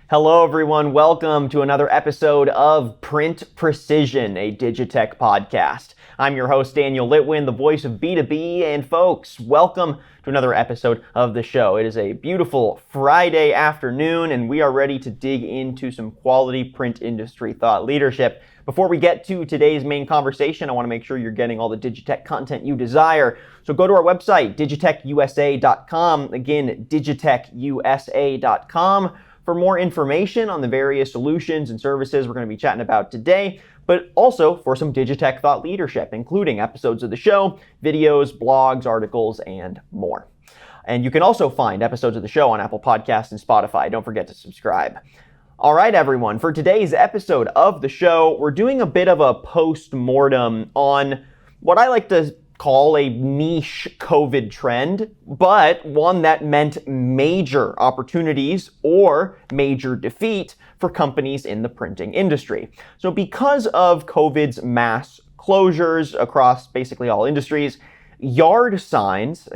Hello, everyone. Welcome to another episode of Print Precision, a Digitech podcast. I'm your host, Daniel Litwin, the voice of B2B, and folks, welcome to another episode of the show. It is a beautiful Friday afternoon, and we are ready to dig into some quality print industry thought leadership. Before we get to today's main conversation, I want to make sure you're getting all the Digitech content you desire. So go to our website, digitechusa.com. Again, digitechusa.com. for more information on the various solutions and services we're going to be chatting about today, but also for some Digitech thought leadership, including episodes of the show, videos, blogs, articles, and more. And you can also find episodes of the show on Apple Podcasts and Spotify. Don't forget to subscribe. All right, everyone, for today's episode of the show, we're doing a bit of a post-mortem on what I like to call a niche COVID trend, but one that meant major opportunities or major defeat for companies in the printing industry. So because of COVID's mass closures across basically all industries, yard signs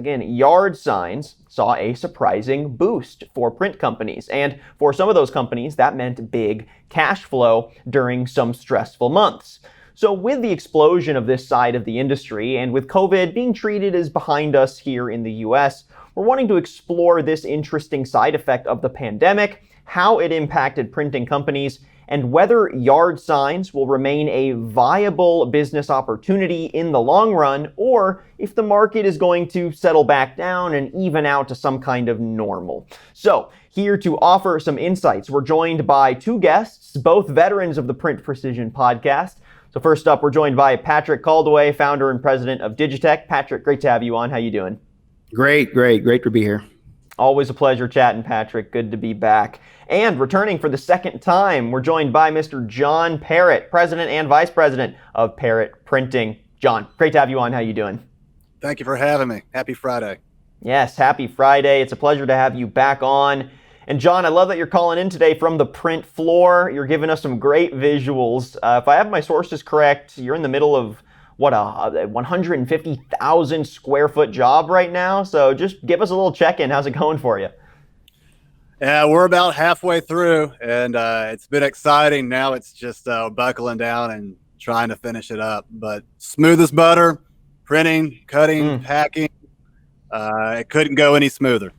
saw a surprising boost for print companies. And for some of those companies, that meant big cash flow during some stressful months. So with the explosion of this side of the industry, and with COVID being treated as behind us here in the US, we're wanting to explore this interesting side effect of the pandemic, how it impacted printing companies, and whether yard signs will remain a viable business opportunity in the long run, or if the market is going to settle back down and even out to some kind of normal. So here to offer some insights, we're joined by two guests, both veterans of the Print Precision podcast. So first up, we're joined by Patrick Caldwell, founder and president of Digitech. Patrick, great to have you on. How you doing? Great to be here. Always a pleasure chatting, Patrick. Good to be back. And returning for the second time, we're joined by Mr. John Parrott, president and vice president of Parrott Printing. John, great to have you on. How you doing? Thank you for having me. Happy Friday. Yes, happy Friday. It's a pleasure to have you back on. And John, I love that you're calling in today from the print floor. You're giving us some great visuals. If I have my sources correct, you're in the middle of, a 150,000 square foot job right now. So just give us a little check-in. How's it going for you? Yeah, we're about halfway through, and it's been exciting. Now it's just buckling down and trying to finish it up. But smooth as butter, printing, cutting, packing. It couldn't go any smoother.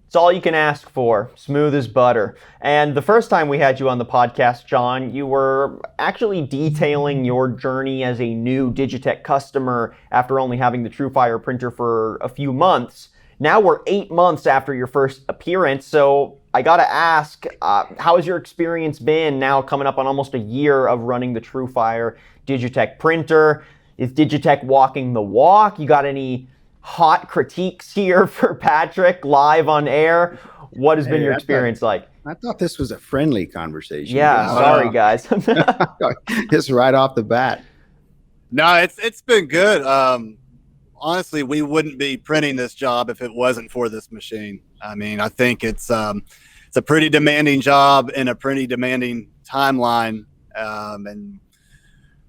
It's all you can ask for, smooth as butter. And the first time we had you on the podcast, John, you were actually detailing your journey as a new Digitech customer after only having the TrueFire printer for a few months. Now we're 8 months after your first appearance, so I gotta ask, how has your experience been now coming up on almost a year of running the TrueFire Digitech printer? Is Digitech walking the walk? You got any hot critiques here for Patrick live on air? What has been your experience like? I thought this was a friendly conversation. Yeah, sorry guys. Just right off the bat. No, it's been good. Honestly, we wouldn't be printing this job if it wasn't for this machine. I mean, I think it's a pretty demanding job in a pretty demanding timeline, and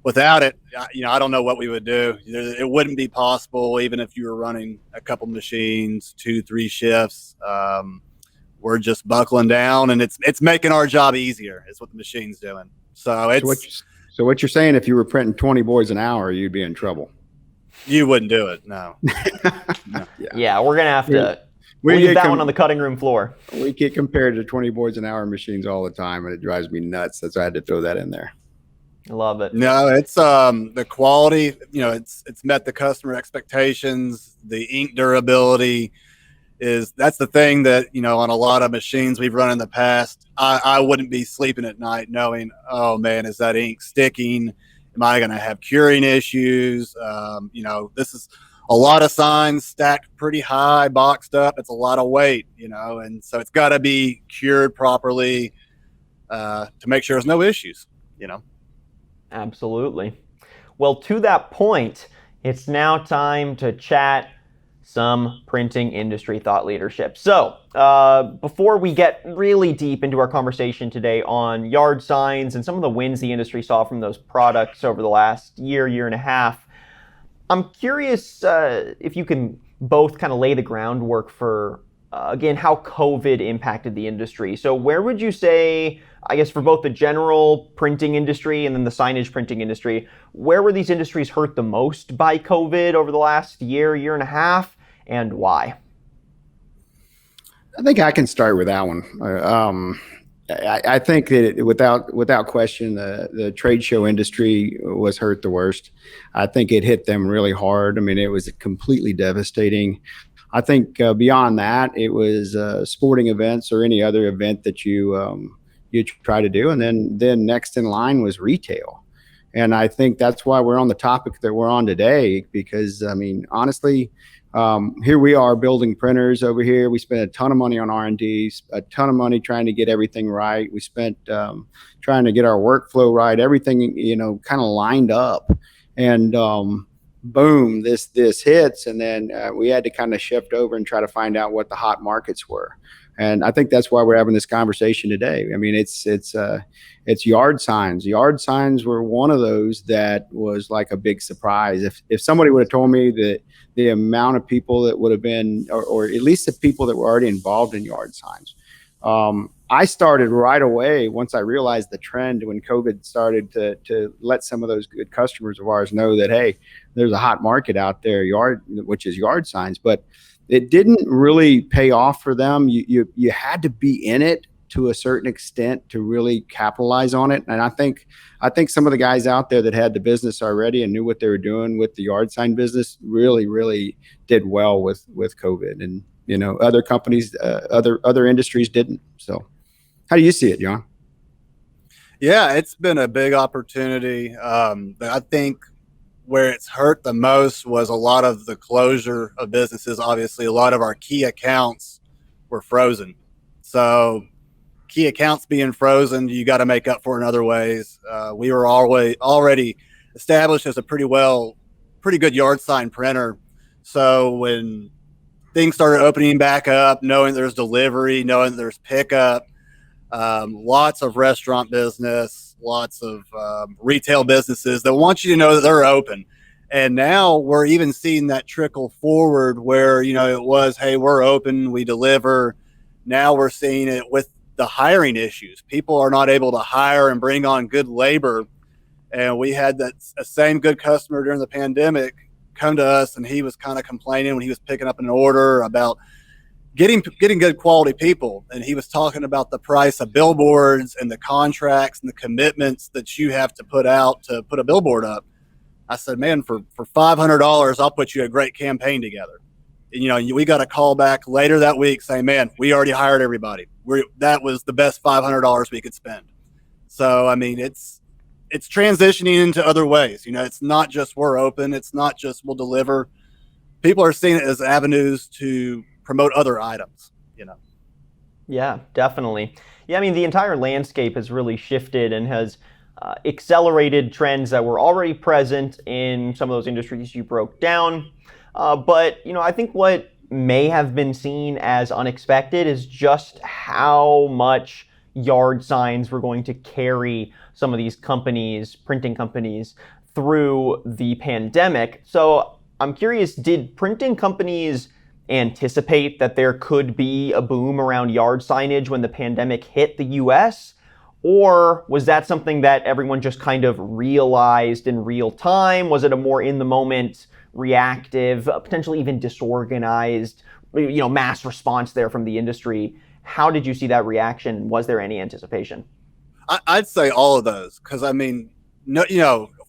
without it, I don't know what we would do. It wouldn't be possible, even if you were running a couple machines, 2-3 shifts. We're just buckling down, and it's making our job easier. Is what the machine's doing. So what you're saying? If you were printing 20 boards an hour, you'd be in trouble. You wouldn't do it, no. No. Yeah, we're gonna have to leave that one on the cutting room floor. We get compared to 20 boards an hour machines all the time, and it drives me nuts. That's why I had to throw that in there. I love it. No, it's the quality, it's met the customer expectations. The ink durability that's the thing that, on a lot of machines we've run in the past, I wouldn't be sleeping at night knowing, oh man, is that ink sticking? Am I going to have curing issues? This is a lot of signs stacked pretty high, boxed up. It's a lot of weight, and so it's got to be cured properly to make sure there's no issues, Absolutely. Well, to that point, it's now time to chat some printing industry thought leadership. So before we get really deep into our conversation today on yard signs and some of the wins the industry saw from those products over the last year and a half, I'm curious if you can both kind of lay the groundwork for again, how COVID impacted the industry. So where would you say, I guess for both the general printing industry and then the signage printing industry, where were these industries hurt the most by COVID over the last year and a half, and why? I think I can start with that one. I think that without question, the trade show industry was hurt the worst. I think it hit them really hard. I mean, it was completely devastating. I think beyond that, it was sporting events or any other event that you try to do, and then next in line was retail. And I think that's why we're on the topic that we're on today, because I mean, honestly, here we are building printers over here. We spent a ton of money on R&D, a ton of money trying to get everything right. We spent trying to get our workflow right, everything, kind of lined up. And boom, this hits. And then we had to kind of shift over and try to find out what the hot markets were. And I think that's why we're having this conversation today. I mean, it's yard signs. Yard signs were one of those that was like a big surprise. If somebody would have told me that the amount of people that would have been, or at least the people that were already involved in yard signs, I started right away once I realized the trend when COVID started to let some of those good customers of ours know that, hey, there's a hot market out there, which is yard signs. But it didn't really pay off for them. You had to be in it to a certain extent to really capitalize on it. And I think some of the guys out there that had the business already and knew what they were doing with the yard sign business really did well with COVID. And other companies, other industries didn't. So how do you see it, John? Yeah, it's been a big opportunity. I think where it's hurt the most was a lot of the closure of businesses. Obviously, a lot of our key accounts were frozen. So key accounts being frozen, you got to make up for in other ways. We were already established as a pretty good yard sign printer. So when things started opening back up, knowing there's delivery, knowing there's pickup, lots of restaurant business, lots of retail businesses that want you to know that they're open. And now we're even seeing that trickle forward where, it was, hey, we're open, we deliver. Now we're seeing it with the hiring issues. People are not able to hire and bring on good labor. And we had that same good customer during the pandemic come to us, and he was kind of complaining when he was picking up an order about getting good quality people. And he was talking about the price of billboards and the contracts and the commitments that you have to put out to put a billboard up. I said, man, for $500, I'll put you a great campaign together. And, we got a call back later that week saying, man, we already hired everybody. That was the best $500 we could spend. So, I mean, it's transitioning into other ways. It's not just we're open. It's not just we'll deliver. People are seeing it as avenues to promote other items. Yeah, definitely. Yeah, I mean, the entire landscape has really shifted and has accelerated trends that were already present in some of those industries you broke down. But I think what may have been seen as unexpected is just how much yard signs were going to carry some of these companies, printing companies, through the pandemic. So I'm curious, did printing companies anticipate that there could be a boom around yard signage when the pandemic hit the US? Or was that something that everyone just kind of realized in real time? Was it a more in the moment, reactive, potentially even disorganized, mass response there from the industry? How did you see that reaction? Was there any anticipation? I'd say all of those, because I mean,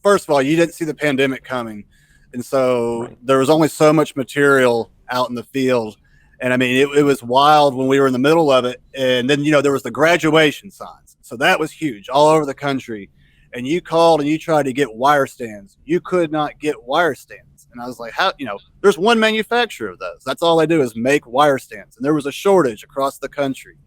first of all, you didn't see the pandemic coming. And so There was only so much material out in the field. And I mean, it was wild when we were in the middle of it. And then, there was the graduation signs. So that was huge all over the country. And you called and you tried to get wire stands. You could not get wire stands. And I was like, how, there's one manufacturer of those. That's all they do is make wire stands. And there was a shortage across the country.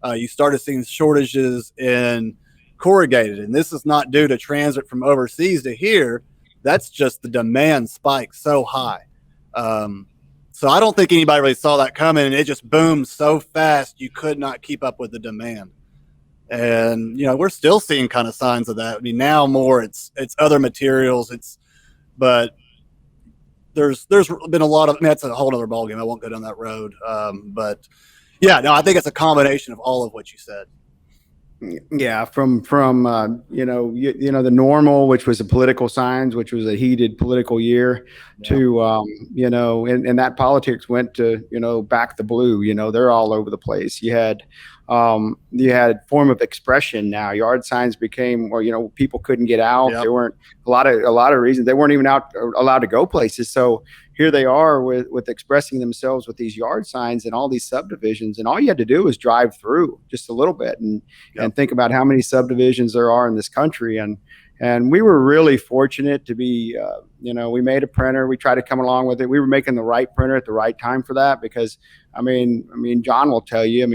You started seeing shortages in corrugated. And this is not due to transit from overseas to here. That's just the demand spike so high. So I don't think anybody really saw that coming, and it just boomed so fast you could not keep up with the demand. And we're still seeing kind of signs of that. I mean, now more it's other materials. But there's been a lot of, I mean, that's a whole other ballgame. I won't go down that road. But yeah, no, I think it's a combination of all of what you said. Yeah, from the normal, which was the political signs, which was a heated political year, to and that politics went to back the blue. They're all over the place. You had form of expression now. Yard signs became, or people couldn't get out. Yep. There weren't a lot of reasons. They weren't even out allowed to go places. So here they are with expressing themselves with these yard signs and all these subdivisions, and all you had to do was drive through just a little bit and think about how many subdivisions there are in this country. And we were really fortunate to be, we made a printer. We tried to come along with it. We were making the right printer at the right time for that, because I mean, John will tell you,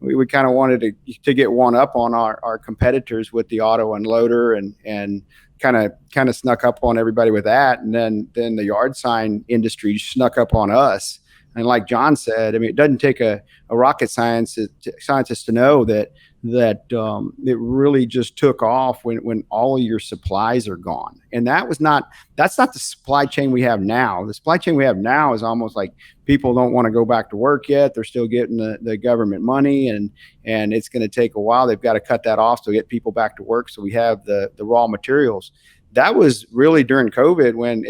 we kind of wanted to get one up on our competitors with the auto unloader and kind of snuck up on everybody with that. And then the yard sign industry snuck up on us. And like John said, it doesn't take a rocket scientist to know that it really just took off when all of your supplies are gone. And that's not the supply chain we have now. The supply chain we have now is almost like people don't want to go back to work yet. They're still getting the government money, and it's going to take a while. They've got to cut that off to get people back to work. So we have the raw materials. That was really during COVID when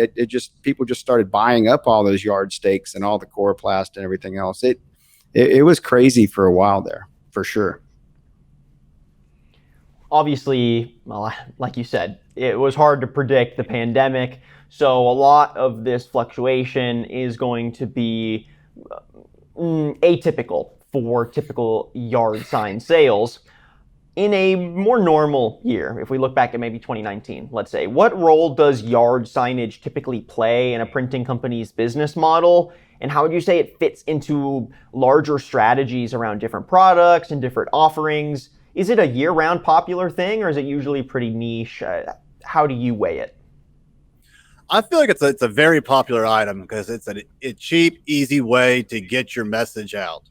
people just started buying up all those yard stakes and all the coroplast and everything else. It was crazy for a while there, for sure. Obviously, well, like you said, it was hard to predict the pandemic. So a lot of this fluctuation is going to be atypical for typical yard sign sales. In a more normal year, if we look back at maybe 2019, let's say, what role does yard signage typically play in a printing company's business model? And how would you say it fits into larger strategies around different products and different offerings? Is it a year-round popular thing, or is it usually pretty niche? How do you weigh it? I feel like it's a very popular item because it's a cheap, easy way to get your message out.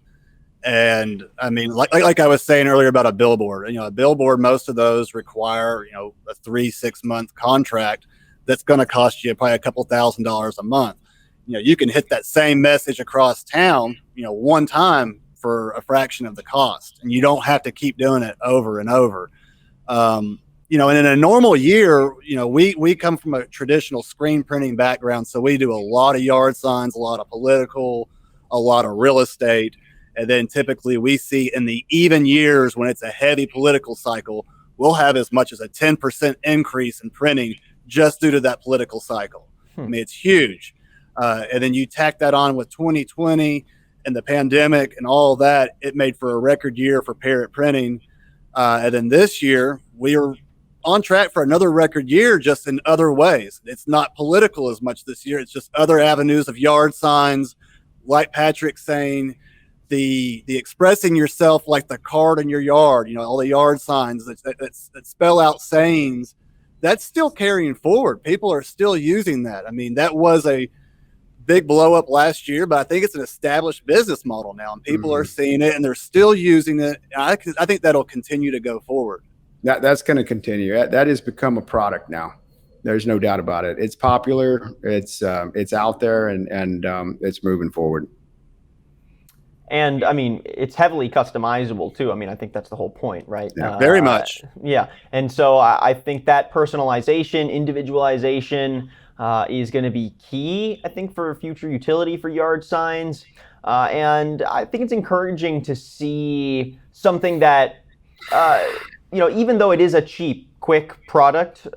And I mean, like I was saying earlier about a billboard, a billboard, most of those require, a 3-6 month contract that's going to cost you probably a couple $1,000s a month. You can hit that same message across town, one time for a fraction of the cost, and you don't have to keep doing it over and over. And in a normal year, we come from a traditional screen printing background. So we do a lot of yard signs, a lot of political, a lot of real estate. And then typically we see in the even years when it's a heavy political cycle, we'll have as much as a 10% increase in printing just due to that political cycle. I mean, it's huge. And then you tack that on with 2020 and the pandemic and all of that, it made for a record year for Parrott Printing. And then this year, we are on track for another record year just in other ways. It's not political as much this year. It's just other avenues of yard signs, like Patrick's saying, the expressing yourself, like the card in your yard, all the yard signs that spell out sayings, that's still carrying forward. People are still using that. I mean, that was a big blow up last year, but I think it's an established business model now, and people are seeing it and they're still using it. I think that'll continue to go forward. That's going to continue. That has become a product now. There's no doubt about it. It's popular. It's out there, and it's moving forward. And I mean, it's heavily customizable too. I mean, I think that's the whole point, right? Yeah, very much. Yeah. And so I think that personalization, individualization is going to be key, I think, for future utility for yard signs. And I think it's encouraging to see something that, even though it is a cheap, quick product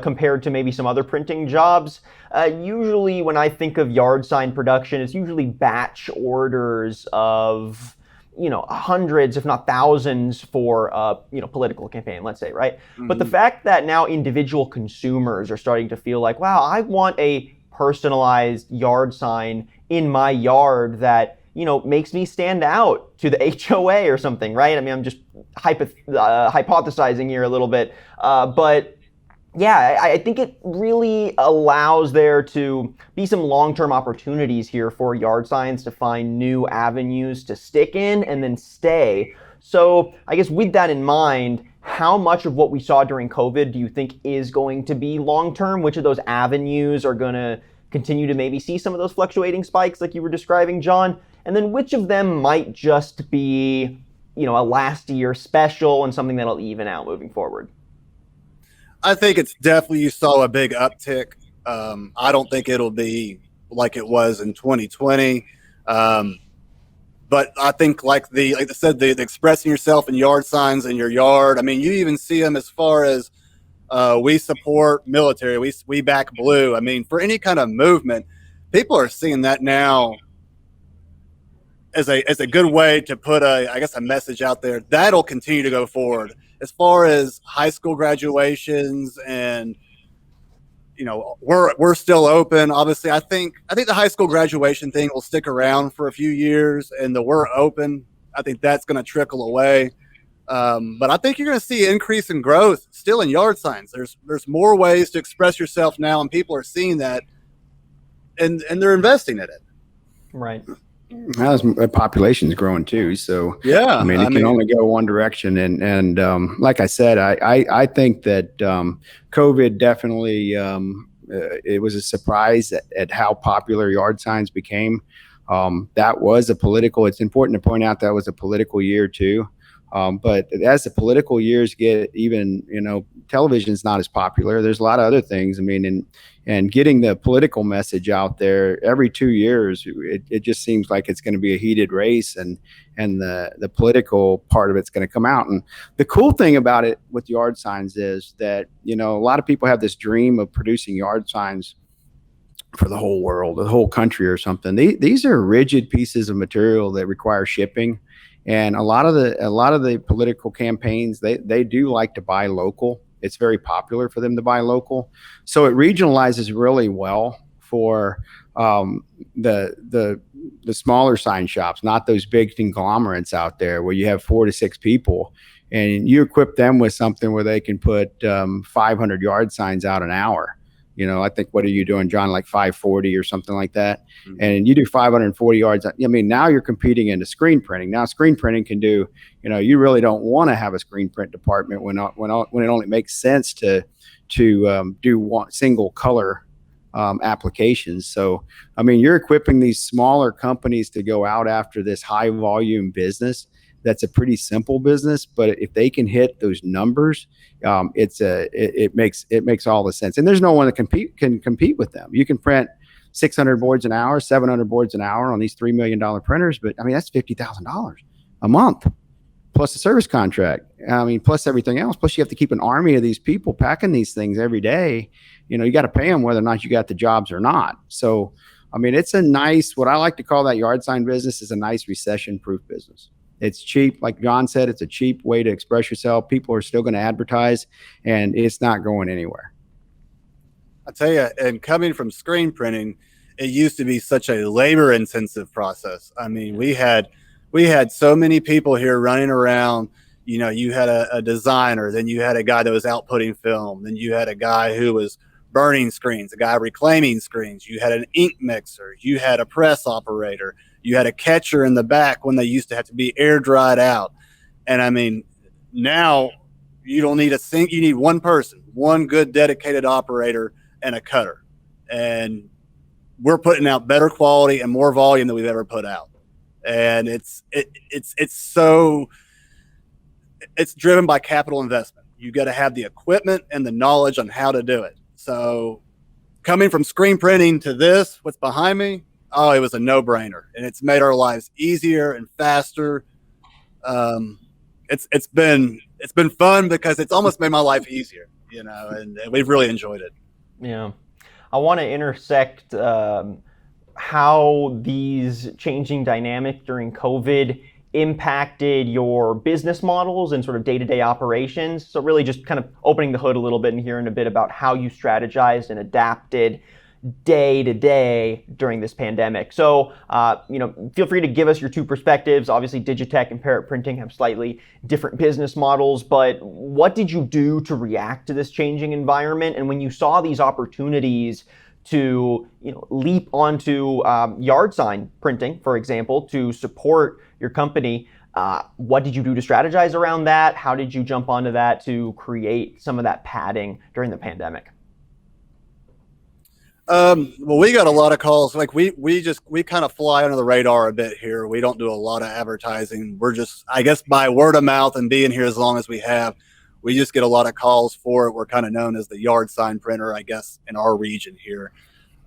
compared to maybe some other printing jobs, usually when I think of yard sign production, it's usually batch orders of, hundreds, if not thousands for a, political campaign, let's say, right? Mm-hmm. But the fact that now individual consumers are starting to feel like, wow, I want a personalized yard sign in my yard that, makes me stand out to the HOA or something, right? I mean, I'm just hypothesizing here a little bit. But yeah, I think it really allows there to be some long-term opportunities here for yard signs to find new avenues to stick in and then stay. So I guess with that in mind, how much of what we saw during COVID do you think is going to be long-term? Which of those avenues are going to continue to maybe see some of those fluctuating spikes like you were describing, John? And then which of them might just be, a last year special and something that'll even out moving forward? I think it's definitely, you saw a big uptick. I don't think it'll be like it was in 2020. But I think like I said, the expressing yourself in yard signs in your yard. I mean, you even see them as far as we support military, we back blue. I mean, for any kind of movement, people are seeing that now as a good way to put a message out there that'll continue to go forward. As far as high school graduations, and we're still open. Obviously, I think the high school graduation thing will stick around for a few years, and we're open, I think that's going to trickle away. But I think you're going to see increase in growth still in yard signs. There's more ways to express yourself now, and people are seeing that, and they're investing in it. Right. Well, the population's growing too, so yeah. I mean, it can only go one direction. And like I said, I think that COVID definitely it was a surprise at how popular yard signs became. That was a political. It's important to point out that was a political year too. But as the political years get, even television's not as popular. There's a lot of other things. I mean, and getting the political message out there every 2 years, it just seems like it's going to be a heated race, and the political part of it's going to come out. And the cool thing about it with yard signs is that a lot of people have this dream of producing yard signs for the whole world, the whole country or something. These are rigid pieces of material that require shipping. And a lot of the political campaigns, they do like to buy local. It's very popular for them to buy local. So it regionalizes really well for the smaller sign shops, not those big conglomerates out there where you have 4 to 6 people, and you equip them with something where they can put 500 yard signs out an hour. I think, what are you doing, John? Like 540 or something like that. Mm-hmm. And you do 540 yards. I mean, now you're competing into screen printing. Now screen printing can do, you really don't want to have a screen print department when it only makes sense to do one single color applications. So, I mean, you're equipping these smaller companies to go out after this high volume business. That's a pretty simple business, but if they can hit those numbers, it makes all the sense. And there's no one that can compete with them. You can print 600 boards an hour, 700 boards an hour on these $3 million printers, but I mean, that's $50,000 a month plus a service contract. I mean, plus everything else. Plus you have to keep an army of these people packing these things every day. You got to pay them whether or not you got the jobs or not. So, I mean, it's a nice, what I like to call that yard sign business is a nice recession-proof business. It's cheap. Like John said, it's a cheap way to express yourself. People are still going to advertise, and it's not going anywhere. I tell you, and coming from screen printing, it used to be such a labor intensive process. I mean, we had so many people here running around. You had a designer, then you had a guy that was outputting film, then you had a guy who was burning screens, a guy reclaiming screens. You had an ink mixer, you had a press operator, you had a catcher in the back when they used to have to be air dried out. And I mean, now you don't need you need one person, one good dedicated operator and a cutter. And we're putting out better quality and more volume than we've ever put out. And it's driven by capital investment. You got to have the equipment and the knowledge on how to do it. So coming from screen printing to this, what's behind me, it was a no-brainer, and it's made our lives easier and faster. It's been fun because it's almost made my life easier, and we've really enjoyed it. Yeah, I want to intersect how these changing dynamics during COVID impacted your business models and sort of day-to-day operations. So really just kind of opening the hood a little bit and hearing a bit about how you strategized and adapted day to day during this pandemic. So, feel free to give us your two perspectives. Obviously, Digitech and Parrott Printing have slightly different business models, but what did you do to react to this changing environment? And when you saw these opportunities to, leap onto yard sign printing, for example, to support your company, what did you do to strategize around that? How did you jump onto that to create some of that padding during the pandemic? Well, we got a lot of calls. Like we kind of fly under the radar a bit here. We don't do a lot of advertising. We're just, I guess, by word of mouth and being here as long as we have, we just get a lot of calls for it. We're kind of known as the yard sign printer, I guess, in our region here.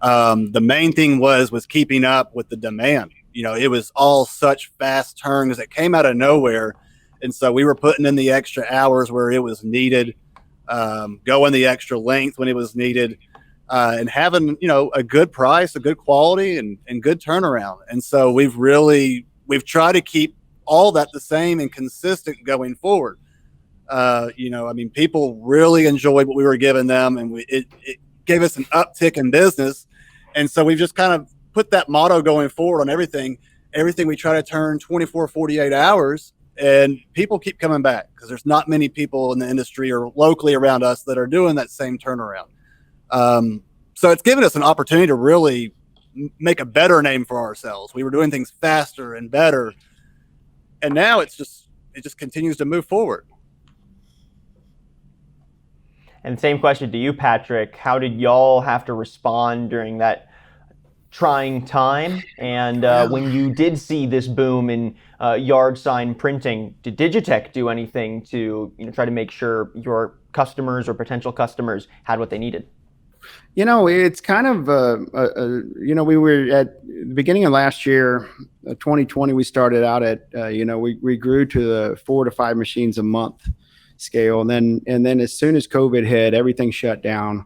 The main thing was keeping up with the demand. It was all such fast turns that came out of nowhere. And so we were putting in the extra hours where it was needed, going the extra length when it was needed. And having, a good price, a good quality, and good turnaround. And so we've tried to keep all that the same and consistent going forward. People really enjoyed what we were giving them, and it gave us an uptick in business. And so we've just kind of put that motto going forward on everything we try to turn 24, 48 hours, and people keep coming back because there's not many people in the industry or locally around us that are doing that same turnaround. So it's given us an opportunity to really make a better name for ourselves. We were doing things faster and better, and now it just continues to move forward. And same question to you, Patrick. How did y'all have to respond during that trying time? And when you did see this boom in yard sign printing, did Digitech do anything to try to make sure your customers or potential customers had what they needed? It's kind of, we were at the beginning of last year, 2020, we started out at, we grew to the 4 to 5 machines a month scale. And then as soon as COVID hit, everything shut down.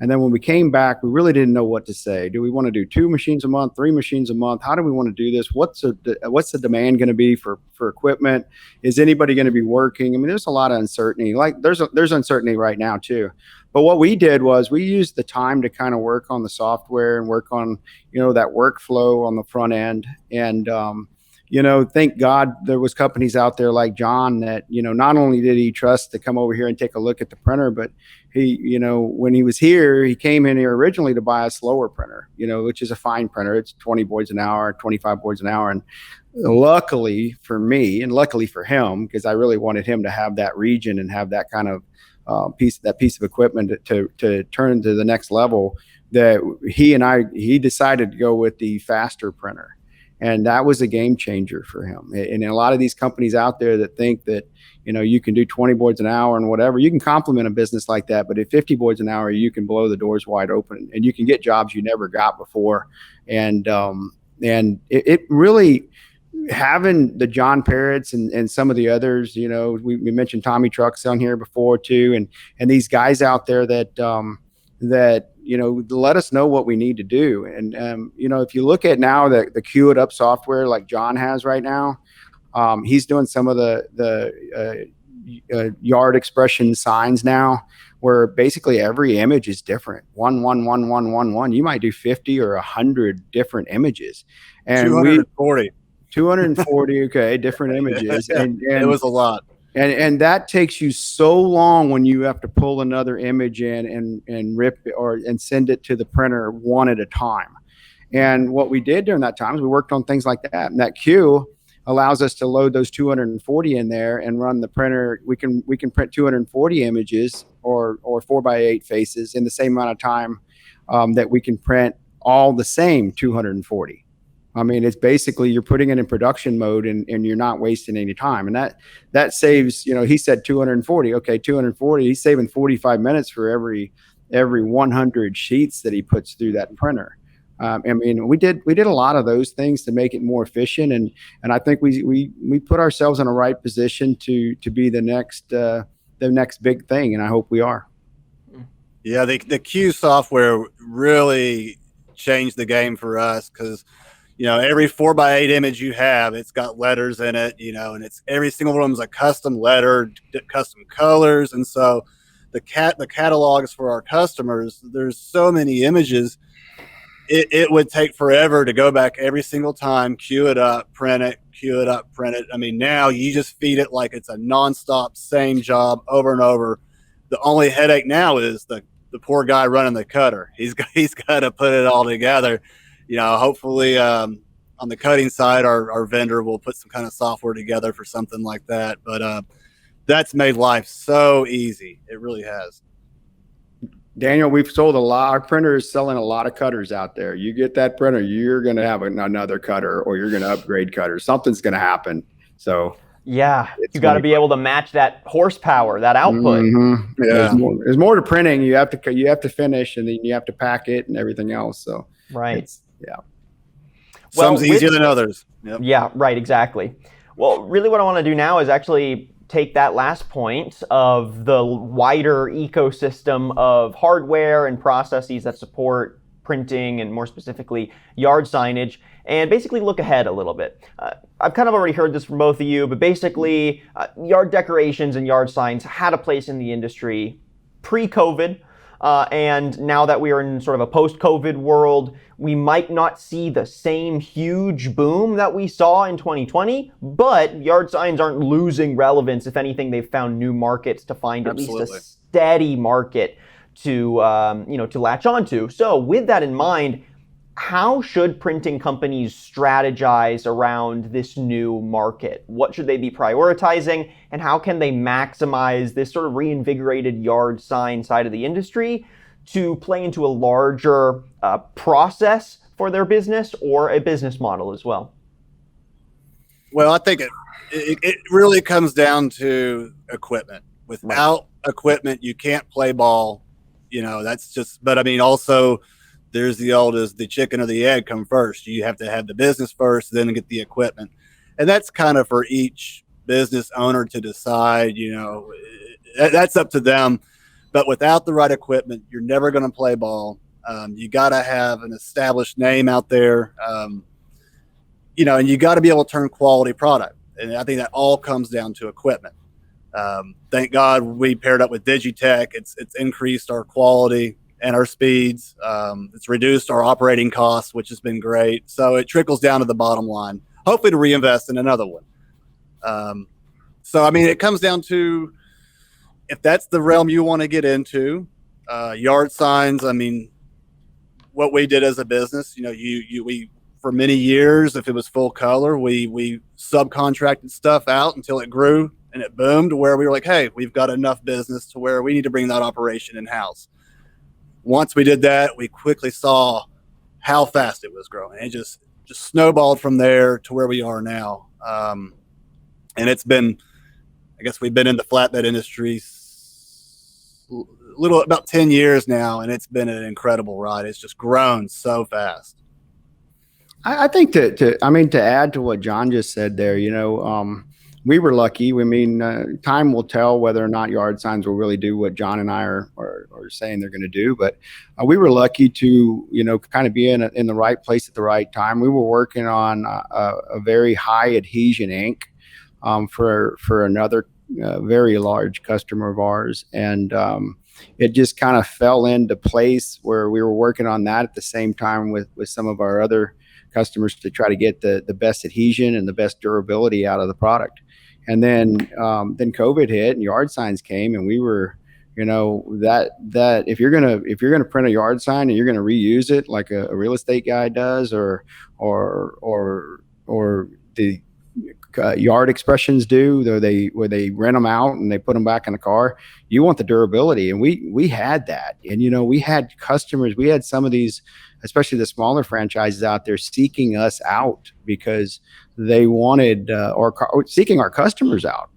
And then when we came back, we really didn't know what to say. Do we want to do 2 machines a month, 3 machines a month? How do we want to do this? What's the demand going to be for equipment? Is anybody going to be working? I mean, there's a lot of uncertainty. Like there's uncertainty right now too. But what we did was we used the time to kind of work on the software and work on, that workflow on the front end. And, thank God there was companies out there like John that, not only did he trust to come over here and take a look at the printer, but he, when he was here, he came in here originally to buy a slower printer, which is a fine printer. It's 20 boards an hour, 25 boards an hour. And luckily for me and luckily for him, because I really wanted him to have that region and have that kind of piece of equipment to turn to the next level, that he decided to go with the faster printer. And that was a game changer for him. And a lot of these companies out there that think that, you can do 20 boards an hour and whatever, you can complement a business like that. But at 50 boards an hour, you can blow the doors wide open and you can get jobs you never got before. And it really, having the John Parrotts and some of the others, we mentioned Tommy Trucks on here before too. And these guys out there that let us know what we need to do. And, if you look at now the Queue It Up software like John has right now, he's doing some of the yard expression signs now where basically every image is different. 1, 1, 1, 1, 1, 1. You might do 50 or 100 different images. And 240, okay, different images. And it was a lot. And that takes you so long when you have to pull another image in and rip and send it to the printer one at a time. And what we did during that time is we worked on things like that. And that queue allows us to load those 240 in there and run the printer. We can print 240 images or 4x8 faces in the same amount of time that we can print all the same 240. I mean, it's basically you're putting it in production mode and you're not wasting any time. And that saves, he said 240. Okay, 240. He's saving 45 minutes for every 100 sheets that he puts through that printer. We did a lot of those things to make it more efficient. And I think we put ourselves in a right position to be the next big thing. And I hope we are. Yeah, the Q software really changed the game for us because every 4x8 image you have, it's got letters in it, and it's every single one is a custom letter, custom colors. And so the catalogs for our customers, there's so many images. It would take forever to go back every single time, queue it up, print it, queue it up, print it. I mean, now you just feed it like it's a nonstop, same job over and over. The only headache now is the poor guy running the cutter. He's got to put it all together. Hopefully on the cutting side, our vendor will put some kind of software together for something like that. But that's made life so easy. It really has. Daniel, we've sold a lot. Our printer is selling a lot of cutters out there. You get that printer, you're going to have another cutter, or you're going to upgrade cutters. Something's going to happen. So Yeah, it's you got going to to be able to match that horsepower, that output. Yeah. There's more to printing. You have to finish, and then you have to pack it and everything else. So Right. yeah. Some's easier than others. Yep. Yeah, right, exactly. Well, really what I want to do now is actually take that last point of the wider ecosystem of hardware and processes that support printing and more specifically yard signage, and basically look ahead a little bit. I've kind of already heard this from both of you, but basically yard decorations and yard signs had a place in the industry pre-COVID. And now that we are in sort of a post-COVID world, we might not see the same huge boom that we saw in 2020, but yard signs aren't losing relevance. If anything, they've found new markets to find at least a steady market to latch onto. So with that in mind, how should printing companies strategize around this new market? What should they be prioritizing, and how can they maximize this sort of reinvigorated yard sign side of the industry to play into a larger process for their business or a business model as well? Well, I think it really comes down to equipment. Without equipment, you can't play ball. That's just, but I mean, also, there's the old, is the chicken or the egg come first? You have to have the business first, then get the equipment. And that's kind of for each business owner to decide, that's up to them. But without the right equipment, you're never going to play ball. You got to have an established name out there, and you got to be able to turn quality product. And I think that all comes down to equipment. Thank God we paired up with Digitech. It's increased our quality and our speeds. It's reduced our operating costs, which has been great. So it trickles down to the bottom line, hopefully to reinvest in another one. So, I mean, it comes down to, if that's the realm you want to get into, yard signs. I mean, what we did as a business, we for many years, if it was full color, we subcontracted stuff out until it grew and it boomed, where we were like, hey, we've got enough business to where we need to bring that operation in-house. Once we did that, we quickly saw how fast it was growing. It just snowballed from there to where we are now. And it's been, I guess we've been in the flatbed industry about 10 years now, and it's been an incredible ride. It's just grown so fast. I think to add to what John just said there, we were lucky. I mean, time will tell whether or not yard signs will really do what John and I are saying they're going to do. But we were lucky to, kind of be in the right place at the right time. We were working on a very high adhesion ink for another very large customer of ours, and it just kind of fell into place where we were working on that at the same time with some of our other customers to try to get the best adhesion and the best durability out of the product. And then COVID hit and yard signs came, and we were, that if you're gonna print a yard sign and you're gonna reuse it like a real estate guy does, or the yard expressions do, where they rent them out and they put them back in the car, you want the durability. And we had that, and we had customers, we had some of these, especially the smaller franchises out there, seeking us out because they wanted or seeking our customers out.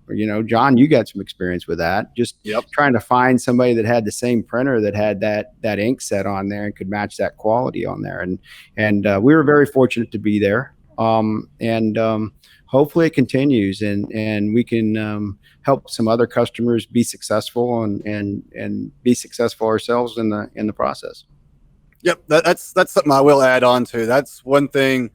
John, you got some experience with that, just trying to find somebody that had the same printer that had that ink set on there and could match that quality on there. And we were very fortunate to be there. Hopefully it continues, and we can help some other customers be successful and be successful ourselves in the process. Yep, that's something I will add on to. That's one thing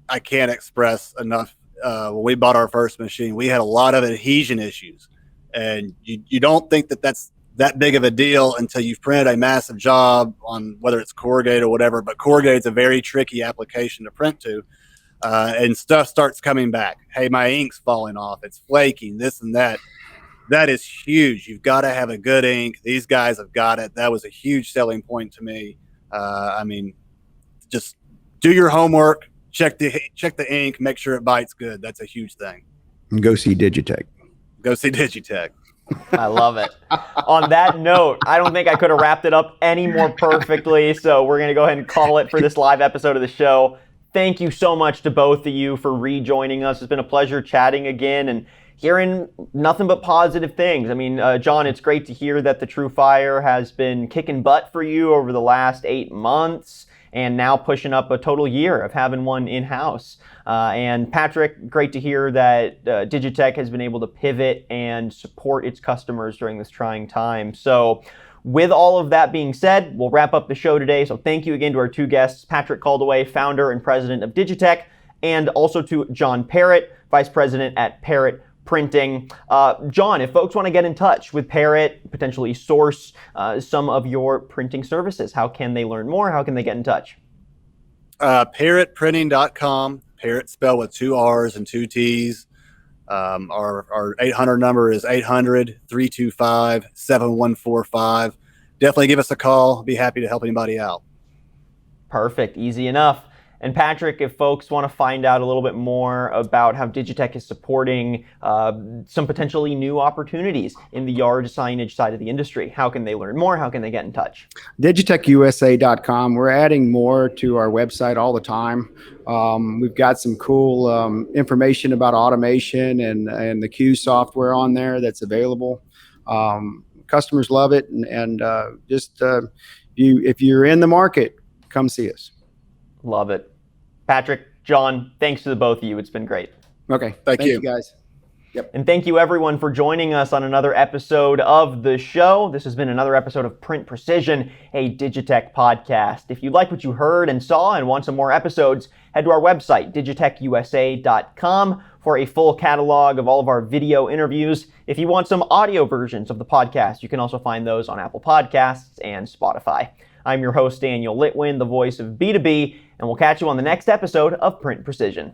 I can't express enough. When we bought our first machine, we had a lot of adhesion issues, and you don't think that's that big of a deal until you've printed a massive job on whether it's corrugated or whatever. But corrugated is a very tricky application to print to. And stuff starts coming back. Hey, my ink's falling off. It's flaking, this and that. That is huge. You've got to have a good ink. These guys have got it. That was a huge selling point to me. I mean, just do your homework, check the ink, make sure it bites good. That's a huge thing. And go see Digitech. Go see Digitech. I love it. On that note, I don't think I could have wrapped it up any more perfectly, so we're going to go ahead and call it for this live episode of the show. Thank you so much to both of you for rejoining us. It's been a pleasure chatting again and hearing nothing but positive things. I mean, John, it's great to hear that the TrueFire has been kicking butt for you over the last 8 months and now pushing up a total year of having one in-house. And Patrick, great to hear that Digitech has been able to pivot and support its customers during this trying time. So with all of that being said, we'll wrap up the show today. So thank you again to our two guests, Patrick Caldaway, founder and president of Digitech, and also to John Parrott, vice president at Parrott Printing. John, if folks want to get in touch with Parrott, potentially source some of your printing services, how can they learn more? How can they get in touch? ParrottPrinting.com. Parrott spelled with 2 R's and 2 T's. Our 800 number is 800-325-7145. Definitely give us a call. Be happy to help anybody out. Perfect. Easy enough. And Patrick, if folks want to find out a little bit more about how Digitech is supporting some potentially new opportunities in the yard signage side of the industry, how can they learn more? How can they get in touch? DigitechUSA.com. We're adding more to our website all the time. We've got some cool information about automation and the Q software on there that's available. Customers love it, and if you're in the market, come see us. Love it. Patrick, John, thanks to the both of you. It's been great. Okay. Thank you guys. Yep. And thank you everyone for joining us on another episode of the show. This has been another episode of Print Precision, a Digitech podcast. If you like what you heard and saw and want some more episodes, head to our website, digitechusa.com, for a full catalog of all of our video interviews. If you want some audio versions of the podcast, you can also find those on Apple Podcasts and Spotify. I'm your host, Daniel Litwin, the voice of B2B, and we'll catch you on the next episode of Print Precision.